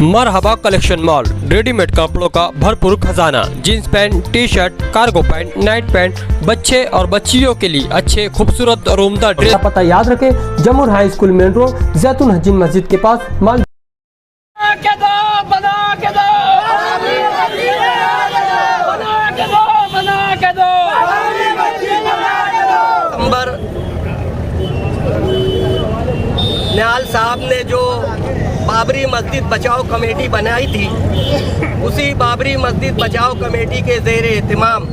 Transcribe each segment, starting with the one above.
मरहबा collection mall, readymade कपड़ों का भरपूर खजाना। Jeans pant, T shirt, cargo pant, night pant, बच्चे और बच्चियों के लिए अच्छे खूबसूरत और उम्दा ड्रेस। पता याद रखें, जमुर हाई स्कूल मेन रोड, जैतून हजीन मस्जिद के पास। माल निहाल साहब ने जो बाबरी मस्जिद बचाओ कमेटी बनाई थी, उसी बाबरी मस्जिद बचाओ कमेटी के ज़ेर एहतिमाम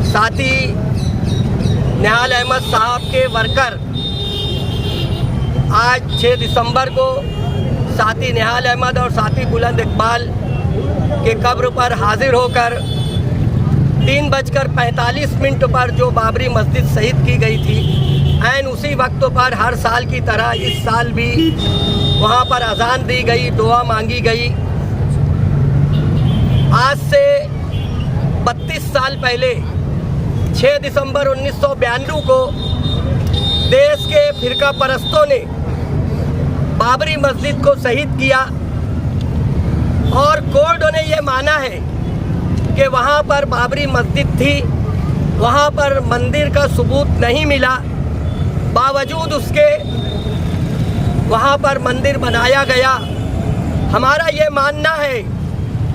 साथी निहाल अहमद साहब के वर्कर आज 6 दिसंबर को साथी निहाल अहमद और साथी बुलंद इकबाल के कब्र पर हाजिर होकर 3:45 पर जो बाबरी मस्जिद शहीद की गई थी, ऐन उसी वक्त पर हर साल की तरह इस साल भी वहाँ पर अजान दी गई, दुआ मांगी गई। आज से 32 साल पहले 6 दिसंबर 1992 को देश के फिरका परस्तों ने बाबरी मस्जिद को शहीद किया और कोर्ट ने ये माना है कि वहाँ पर बाबरी मस्जिद थी, वहाँ पर मंदिर का सबूत नहीं मिला, बावजूद उसके वहाँ पर मंदिर बनाया गया। हमारा ये मानना है,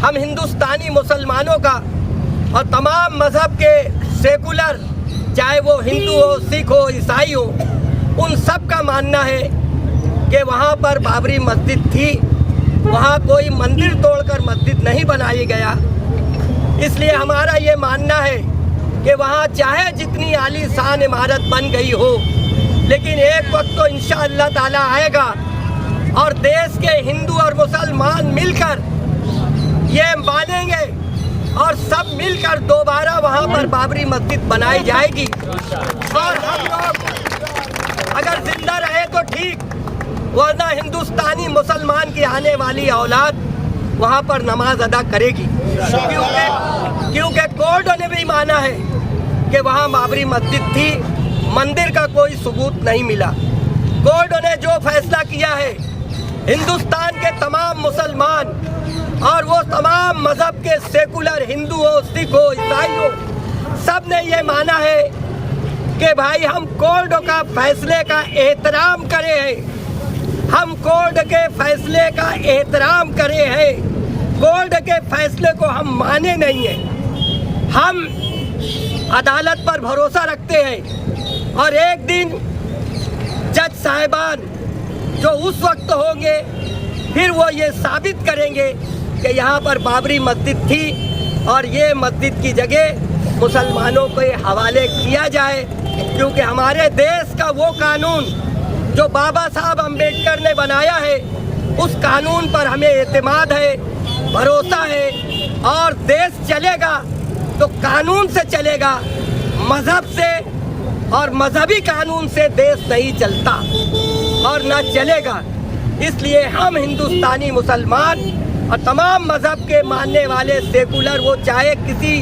हम हिंदुस्तानी मुसलमानों का और तमाम मज़हब के सेकुलर, चाहे वो हिंदू हो, सिख हो, ईसाई हो, उन सब का मानना है कि वहाँ पर बाबरी मस्जिद थी, वहाँ कोई मंदिर तोड़कर मस्जिद नहीं बनाया गया। इसलिए हमारा ये मानना है कि वहाँ चाहे जितनी आलीशान इमारत बन गई हो, लेकिन एक वक्त तो इंशाअल्लाह ताला आएगा और देश के हिंदू और मुसलमान मिलकर ये मानेंगे और सब मिलकर दोबारा वहाँ पर बाबरी मस्जिद बनाई जाएगी। और हम लोग अगर जिंदा रहे तो ठीक, वरना हिंदुस्तानी मुसलमान की आने वाली औलाद वहाँ पर नमाज अदा करेगी, क्योंकि कोर्ट ने भी माना है कि वहाँ बाबरी मस्जिद थी, मंदिर का कोई सबूत नहीं मिला। कोर्ट ने जो फैसला किया है, हिंदुस्तान के तमाम मुसलमान और वो तमाम मजहब के सेकुलर, हिंदू हो, सिख हो, ईसाई हो, सब ने ये माना है कि भाई हम कोर्ट का फैसले का एहतराम करे हैं, हम कोर्ट के फैसले का एहतराम करे हैं, कोर्ट के फैसले को हम माने नहीं हैं। हम अदालत पर भरोसा रखते हैं और एक दिन जज साहिबान जो उस वक्त होंगे, फिर वो ये साबित करेंगे कि यहाँ पर बाबरी मस्जिद थी और ये मस्जिद की जगह मुसलमानों के हवाले किया जाए, क्योंकि हमारे देश का वो कानून जो बाबा साहब अम्बेडकर ने बनाया है, उस कानून पर हमें एतमाद है, भरोसा है। और देश चलेगा तो कानून से चलेगा, मजहब से और मजहबी कानून से देश नहीं चलता और ना चलेगा। इसलिए हम हिंदुस्तानी मुसलमान और तमाम मजहब के मानने वाले सेकुलर, वो चाहे किसी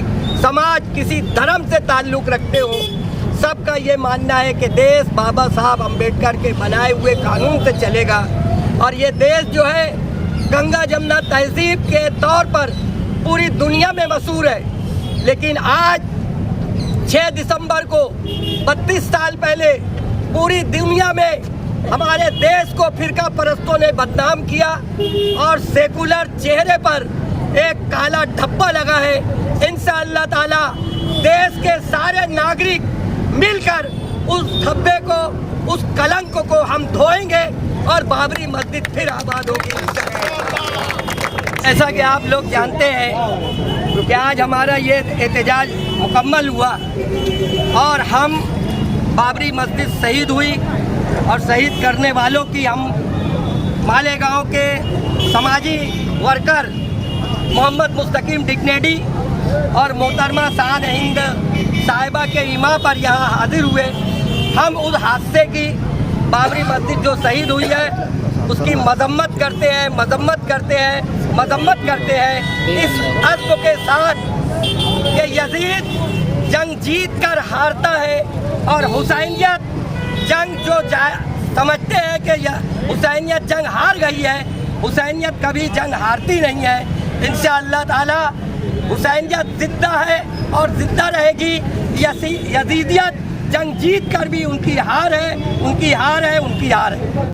समाज, किसी धर्म से ताल्लुक़ रखते हो, सबका ये मानना है कि देश बाबा साहब अम्बेडकर के बनाए हुए कानून से चलेगा। और ये देश जो है गंगा जमुना तहजीब के तौर पर पूरी दुनिया में मशहूर है, लेकिन आज 6 दिसंबर को 32 साल पहले पूरी दुनिया में हमारे देश को फिरका परस्तों ने बदनाम किया और सेकुलर चेहरे पर एक काला धब्बा लगा है। इंशाअल्लाह ताला देश के सारे नागरिक मिलकर उस धब्बे को, उस कलंक को हम धोएंगे और बाबरी मस्जिद फिर आबाद होगी। ऐसा कि आप लोग जानते हैं कि आज हमारा ये एहतजाज मुकम्मल हुआ और हम बाबरी मस्जिद शहीद हुई और शहीद करने वालों की हम मालेगांव के समाजी वर्कर मोहम्मद मुस्तकीम डिग्नेडी और मोहतरमा शान हिंद साहिबा के इमा पर यहाँ हाजिर हुए। हम उस हादसे की, बाबरी मस्जिद जो शहीद हुई है, उसकी मजम्मत करते हैं, मजम्मत करते हैं, मजम्मत करते हैं, इस अज़्म के साथ कि यजीद जंग जीत कर हारता है और हुसैनियत जंग जो समझते हैं कि हुसैनियत जंग हार गई है, हुसैनियत कभी जंग हारती नहीं है। इंशाअल्लाह ताला हुसैनियत जिंदा है और जिंदा रहेगी। यजीदियत जंग जीत कर भी उनकी हार है, उनकी हार है, उनकी हार है।